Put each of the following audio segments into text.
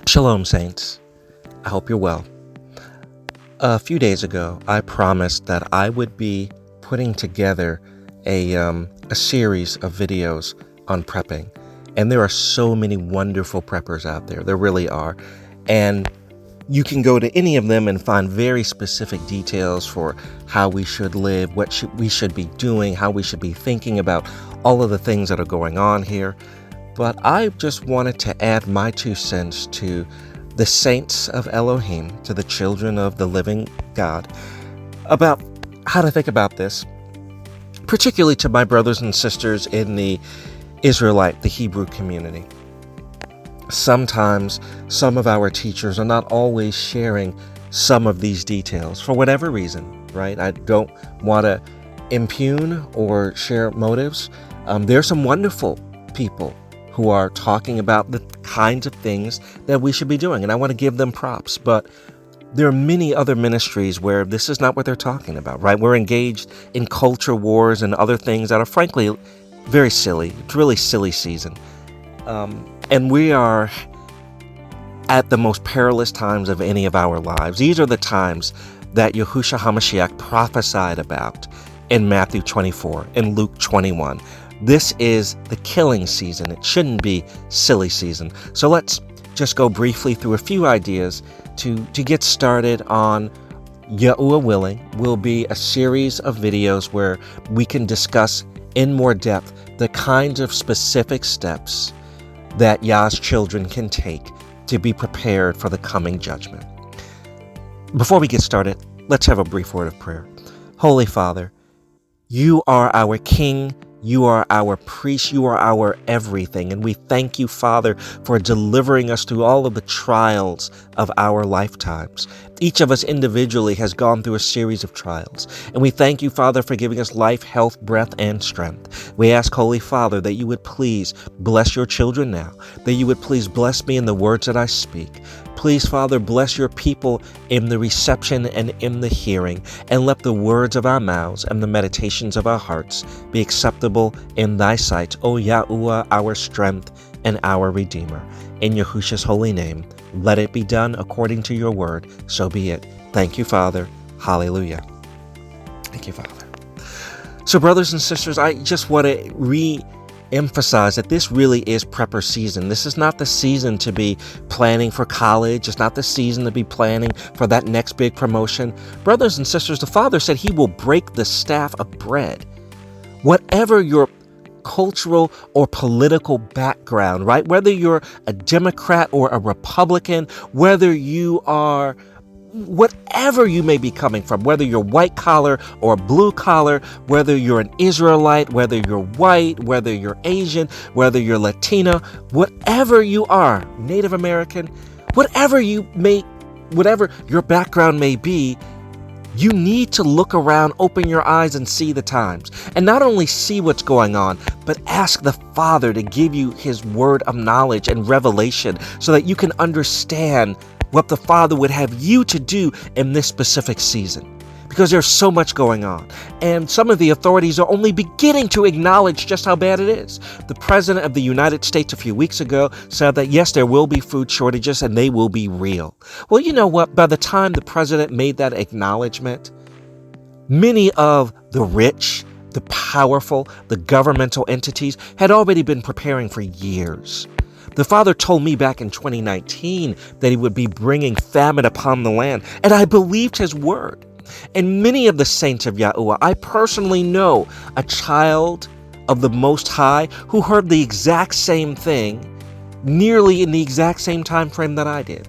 Shalom, saints. I hope you're well. A few days ago, I promised that I would be putting together a series of videos on prepping. And there are so many wonderful preppers out there. There really are. And you can go to any of them and find very specific details for how we should live, we should be doing, how we should be thinking about all of the things that are going on here. But I just wanted to add my 2 cents to the saints of Elohim, to the children of the living God, about how to think about this, particularly to my brothers and sisters in the Israelite, the Hebrew community. Sometimes some of our teachers are not always sharing some of these details for whatever reason, right? I don't want to impugn or share motives. There are some wonderful people who are talking about the kinds of things that we should be doing, and I want to give them props. But there are many other ministries where this is not what they're talking about, right? We're engaged in culture wars and other things that are frankly very silly. It's really silly season. And we are at the most perilous times of any of our lives. These are the times that Yahushua HaMashiach prophesied about in Matthew 24 and Luke 21. This is the killing season. It shouldn't be silly season. So let's just go briefly through a few ideas to get started on Yahuwah willing. Will be a series of videos where we can discuss in more depth the kinds of specific steps that Yah's children can take to be prepared for the coming judgment. Before we get started, let's have a brief word of prayer. Holy Father, you are our King. You are our priest. You are our everything. And we thank you, Father, for delivering us through all of the trials of our lifetimes. Each of us individually has gone through a series of trials. And we thank you, Father, for giving us life, health, breath, and strength. We ask, Holy Father, that you would please bless your children now, that you would please bless me in the words that I speak. Please, Father, bless your people in the reception and in the hearing, and let the words of our mouths and the meditations of our hearts be acceptable in thy sight, O Yahuwah, our strength and our Redeemer. In Yahushua's holy name, let it be done according to your word. So be it. Thank you, Father. Hallelujah. Thank you, Father. So, brothers and sisters, I just want to emphasize that this really is prepper season. This is not the season to be planning for college. It's not the season to be planning for that next big promotion. Brothers and sisters, the Father said he will break the staff of bread. Whatever your cultural or political background, right? Whether you're a Democrat or a Republican, whether you are whatever you may be coming from, whether you're white collar or blue collar, whether you're an Israelite, whether you're white, whether you're Asian, whether you're Latino, whatever you are, Native American, whatever your background may be, you need to look around, open your eyes, and see the times. And not only see what's going on, but ask the Father to give you his word of knowledge and revelation so that you can understand what the Father would have you to do in this specific season. Because there's so much going on. And some of the authorities are only beginning to acknowledge just how bad it is. The President of the United States a few weeks ago said that yes, there will be food shortages and they will be real. Well, you know what? By the time the President made that acknowledgement, many of the rich, the powerful, the governmental entities had already been preparing for years. The Father told me back in 2019 that he would be bringing famine upon the land, and I believed his word. And many of the saints of Yahuwah, I personally know a child of the Most High who heard the exact same thing, nearly in the exact same time frame that I did.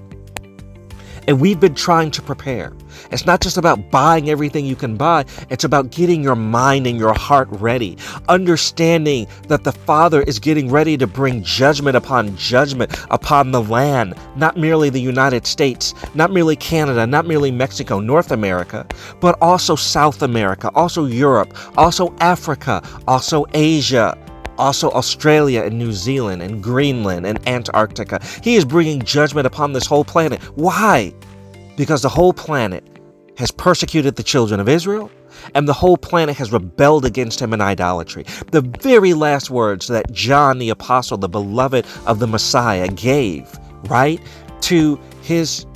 And we've been trying to prepare. It's not just about buying everything you can buy. It's about getting your mind and your heart ready. Understanding that the Father is getting ready to bring judgment upon the land. Not merely the United States, not merely Canada, not merely Mexico, North America, but also South America, also Europe, also Africa, also Asia, also Australia and New Zealand and Greenland and Antarctica. He is bringing judgment upon this whole planet. Why? Because the whole planet has persecuted the children of Israel, and the whole planet has rebelled against him in idolatry. The very last words that John the Apostle, the beloved of the Messiah, gave, right, to his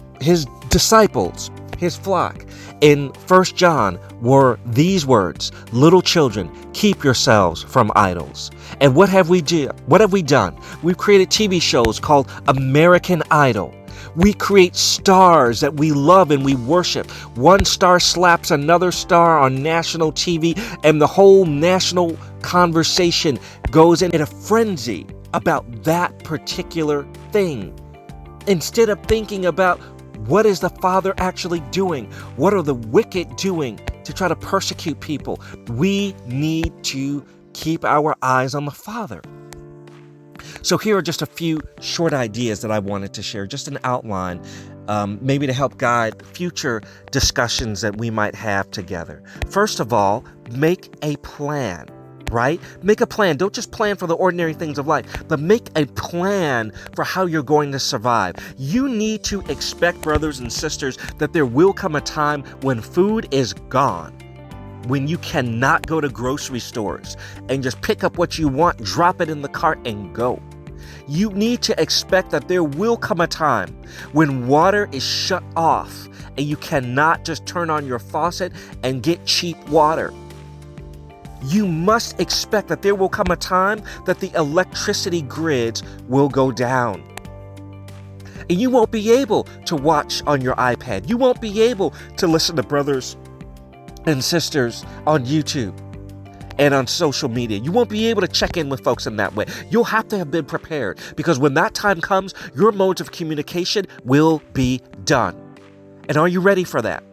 disciples, his flock, in 1 John were these words: little children, keep yourselves from idols. And what have we done? We've created TV shows called American Idol. We create stars that we love and we worship. One star slaps another star on national TV, and the whole national conversation goes in a frenzy about that particular thing. Instead of thinking about what is the Father actually doing? What are the wicked doing to try to persecute people? We need to keep our eyes on the Father. So here are just a few short ideas that I wanted to share, just an outline, maybe to help guide future discussions that we might have together. First of all, make a plan. Right? Make a plan. Don't just plan for the ordinary things of life, but make a plan for how you're going to survive. You need to expect, brothers and sisters, that there will come a time when food is gone, when you cannot go to grocery stores and just pick up what you want, drop it in the cart, and go. You need to expect that there will come a time when water is shut off and you cannot just turn on your faucet and get cheap water. You must expect that there will come a time that the electricity grids will go down. And you won't be able to watch on your iPad. You won't be able to listen to brothers and sisters on YouTube and on social media. You won't be able to check in with folks in that way. You'll have to have been prepared, because when that time comes, your modes of communication will be done. And are you ready for that?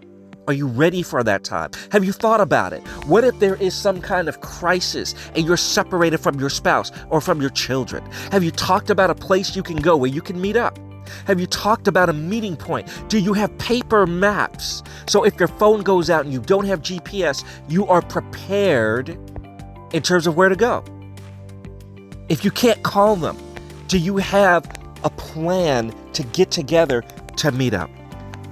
Are you ready for that time? Have you thought about it? What if there is some kind of crisis and you're separated from your spouse or from your children? Have you talked about a place you can go where you can meet up? Have you talked about a meeting point? Do you have paper maps? So if your phone goes out and you don't have GPS, you are prepared in terms of where to go. If you can't call them, do you have a plan to get together to meet up?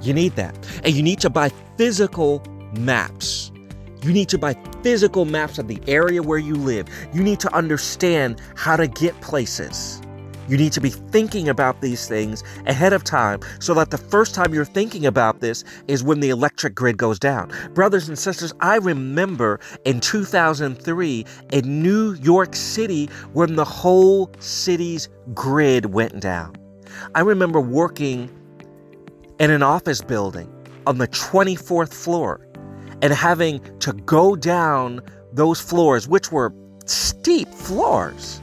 You need that. And you need to buy physical maps. You need to buy physical maps of the area where you live. You need to understand how to get places. You need to be thinking about these things ahead of time, so that the first time you're thinking about this is when the electric grid goes down. Brothers and sisters, I remember in 2003 in New York City when the whole city's grid went down. I remember working in an office building on the 24th floor and having to go down those floors, which were steep floors,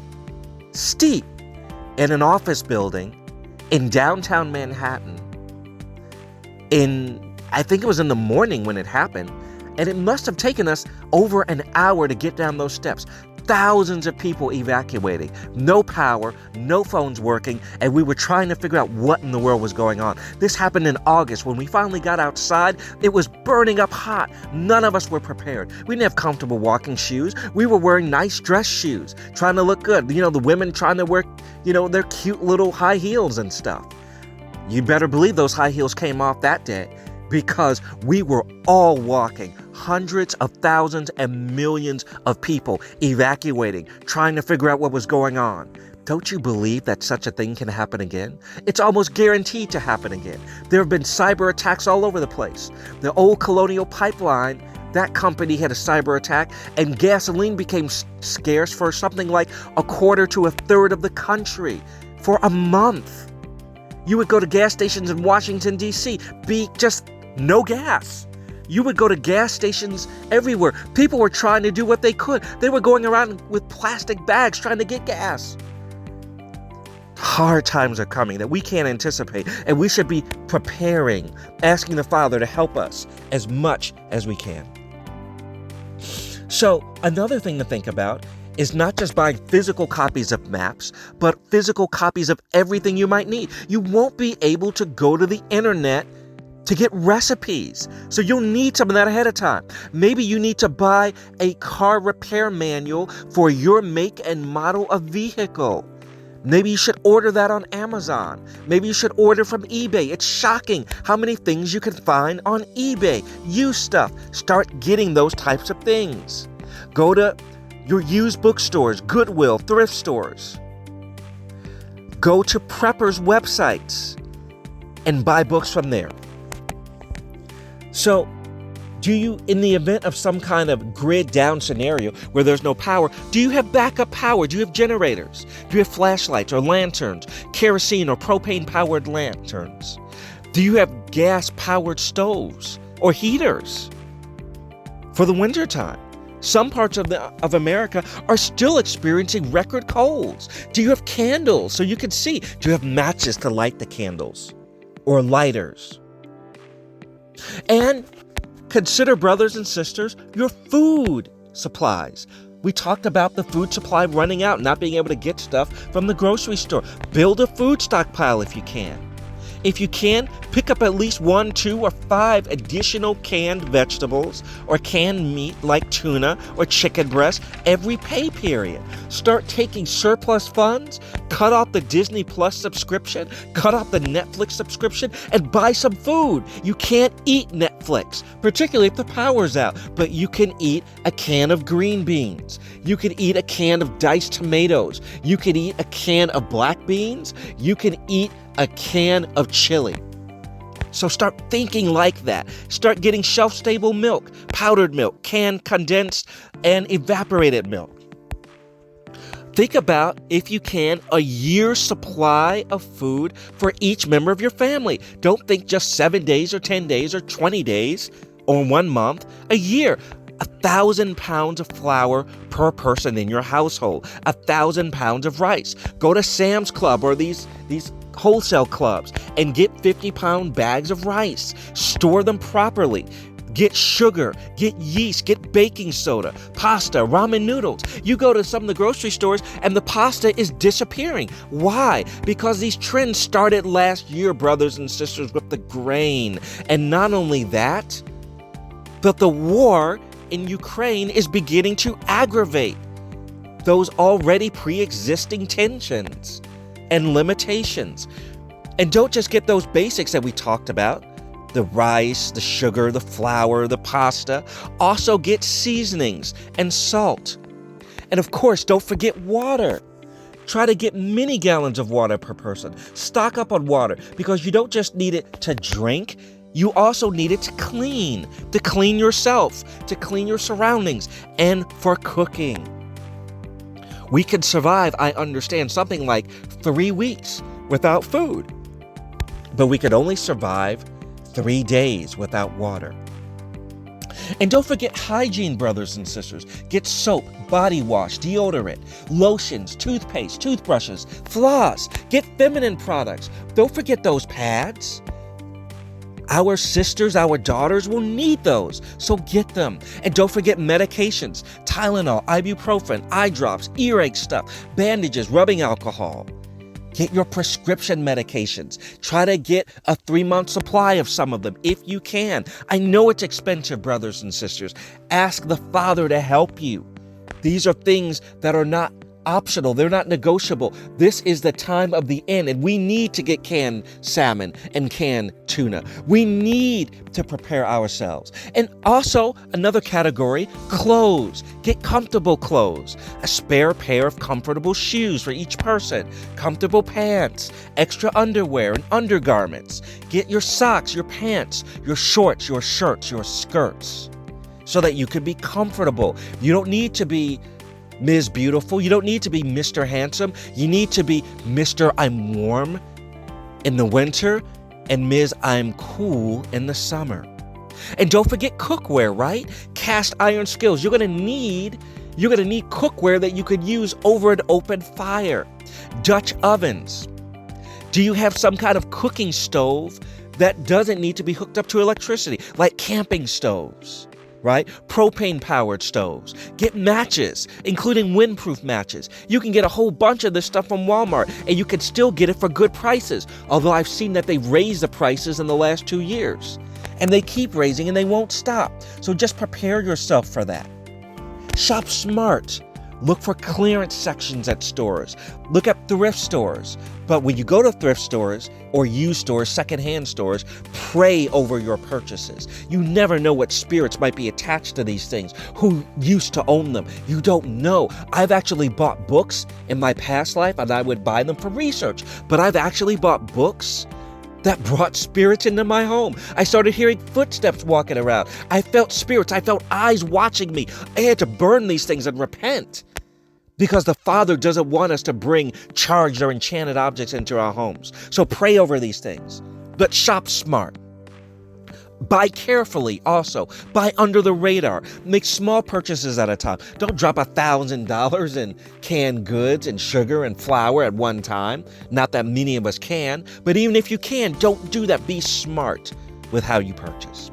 in an office building in downtown Manhattan. I think it was in the morning when it happened, and it must have taken us over an hour to get down those steps. Thousands of people evacuating, no power, no phones working, and we were trying to figure out what in the world was going on. This happened in August. When we finally got outside, it was burning up hot. None of us were prepared. We didn't have comfortable walking shoes. We were wearing nice dress shoes, trying to look good. The women trying to wear, their cute little high heels and stuff. You better believe those high heels came off that day, because we were all walking. Hundreds of thousands and millions of people evacuating, trying to figure out what was going on. Don't you believe that such a thing can happen again? It's almost guaranteed to happen again. There have been cyber attacks all over the place. The old Colonial Pipeline, that company had a cyber attack, and gasoline became scarce for something like a quarter to a third of the country for a month. You would go to gas stations in Washington, D.C., be just no gas. You would go to gas stations everywhere. People were trying to do what they could. They were going around with plastic bags trying to get gas. Hard times are coming that we can't anticipate, and we should be preparing, asking the Father to help us as much as we can. So another thing to think about is not just buying physical copies of maps, but physical copies of everything you might need. You won't be able to go to the internet to get recipes, so you'll need some of that ahead of time. Maybe you need to buy a car repair manual for your make and model of vehicle. Maybe you should order that on Amazon. Maybe you should order from eBay. It's shocking how many things you can find on eBay. Used stuff. Start getting those types of things. Go to your used bookstores, Goodwill, thrift stores. Go to preppers' websites and buy books from there. So, do you, in the event of some kind of grid down scenario where there's no power, do you have backup power? Do you have generators? Do you have flashlights or lanterns, kerosene or propane powered lanterns? Do you have gas powered stoves or heaters for the wintertime? Some parts of America are still experiencing record colds. Do you have candles so you can see? Do you have matches to light the candles or lighters? And consider, brothers and sisters, your food supplies. We talked about the food supply running out, not being able to get stuff from the grocery store. Build a food stockpile if you can. If you can, pick up at least 1, 2, or 5 additional canned vegetables or canned meat like tuna or chicken breast every pay period. Start taking surplus funds, cut off the Disney Plus subscription, cut off the Netflix subscription, and buy some food. You can't eat Netflix, particularly if the power's out, but you can eat a can of green beans. You can eat a can of diced tomatoes. You can eat a can of black beans. You can eat a can of chili. So start thinking like that. Start getting shelf-stable milk, powdered milk, canned, condensed, and evaporated milk. Think about, if you can, a year's supply of food for each member of your family. Don't think just 7 days or 10 days or 20 days or 1 month. A year. 1,000 pounds of flour per person in your household. 1,000 pounds of rice. Go to Sam's Club or these wholesale clubs and get 50-pound bags of rice. Store them properly. Get sugar, get yeast, get baking soda, pasta, ramen noodles. You go to some of the grocery stores and the pasta is disappearing. Why? Because these trends started last year, brothers and sisters, with the grain. And not only that, but the war in Ukraine is beginning to aggravate those already pre-existing tensions and limitations. And don't just get those basics that we talked about, the rice, the sugar, the flour, the pasta. Also get seasonings and salt. And of course, don't forget water. Try to get many gallons of water per person. Stock up on water, because you don't just need it to drink, you also need it to clean yourself, to clean your surroundings, and for cooking. We can survive, I understand, something like 3 weeks without food, but we could only survive 3 days without water. And don't forget hygiene, brothers and sisters. Get soap, body wash, deodorant, lotions, toothpaste, toothbrushes, floss. Get feminine products. Don't forget those pads. Our sisters, our daughters will need those, so get them. And don't forget medications, Tylenol, ibuprofen, eye drops, earache stuff, bandages, rubbing alcohol. Get your prescription medications. Try to get a 3-month supply of some of them if you can. I know it's expensive, brothers and sisters. Ask the Father to help you. These are things that are not optional. They're not negotiable. This is the time of the end, and we need to get canned salmon and canned tuna. We need to prepare ourselves. And also, another category, clothes. Get comfortable clothes. A spare pair of comfortable shoes for each person. Comfortable pants. Extra underwear and undergarments. Get your socks, your pants, your shorts, your shirts, your skirts, so that you can be comfortable. You don't need to be Ms. Beautiful. You don't need to be Mr. Handsome. You need to be Mr. I'm warm in the winter and Ms. I'm cool in the summer. And don't forget cookware, right? Cast iron skills. You're gonna need cookware that you could use over an open fire. Dutch ovens. Do you have some kind of cooking stove that doesn't need to be hooked up to electricity, like camping stoves? Right? Propane-powered stoves. Get matches, including windproof matches. You can get a whole bunch of this stuff from Walmart, and you can still get it for good prices, although I've seen that they've raised the prices in the last 2 years. And they keep raising, and they won't stop. So just prepare yourself for that. Shop smart. Look for clearance sections at stores. Look at thrift stores. But when you go to thrift stores or used stores, secondhand stores, pray over your purchases. You never know what spirits might be attached to these things, who used to own them. You don't know. I've actually bought books in my past life, and I would buy them for research. But I've actually bought books that brought spirits into my home. I started hearing footsteps walking around. I felt spirits. I felt eyes watching me. I had to burn these things and repent, because the Father doesn't want us to bring charged or enchanted objects into our homes. So pray over these things, but shop smart. Buy carefully also. Buy under the radar. Make small purchases at a time. Don't drop $1,000 in canned goods and sugar and flour at one time. Not that many of us can, but even if you can, don't do that. Be smart with how you purchase.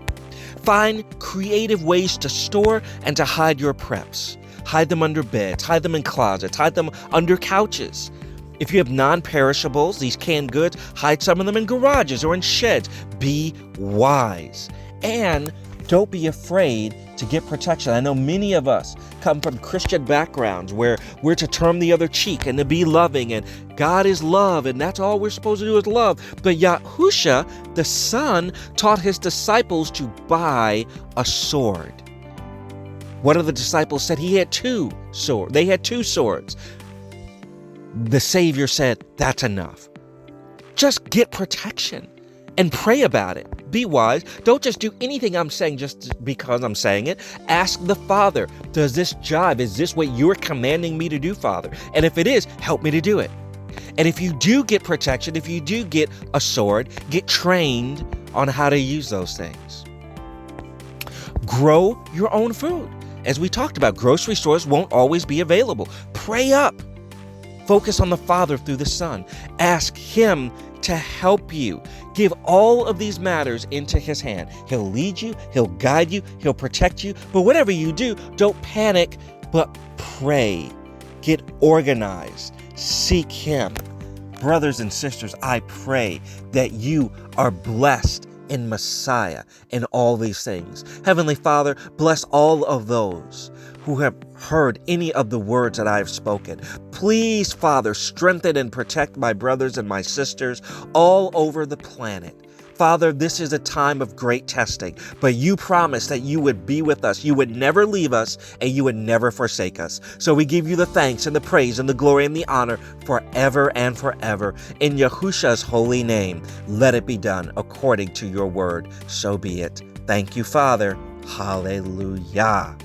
Find creative ways to store and to hide your preps. Hide them under beds, hide them in closets, hide them under couches. If you have non-perishables, these canned goods, hide some of them in garages or in sheds. Be wise. And don't be afraid to get protection. I know many of us come from Christian backgrounds where we're to turn the other cheek and to be loving, and God is love, and that's all we're supposed to do is love. But Yahusha, the Son, taught his disciples to buy a sword. One of the disciples said he had two swords. They had two swords. The Savior said, that's enough. Just get protection and pray about it. Be wise. Don't just do anything I'm saying just because I'm saying it. Ask the Father, does this jive? Is this what you're commanding me to do, Father? And if it is, help me to do it. And if you do get protection, if you do get a sword, get trained on how to use those things. Grow your own food. As we talked about, grocery stores won't always be available. Pray up. Focus on the Father through the Son. Ask Him to help you. Give all of these matters into His hand. He'll lead you. He'll guide you. He'll protect you. But whatever you do, don't panic, but pray. Get organized. Seek Him. Brothers and sisters, I pray that you are blessed in Messiah in all these things. Heavenly Father, bless all of those who have heard any of the words that I have spoken. Please, Father, strengthen and protect my brothers and my sisters all over the planet. Father, this is a time of great testing, but you promised that you would be with us. You would never leave us, and you would never forsake us. So we give you the thanks and the praise and the glory and the honor forever and forever. In Yahusha's holy name, let it be done according to your word. So be it. Thank you, Father. Hallelujah.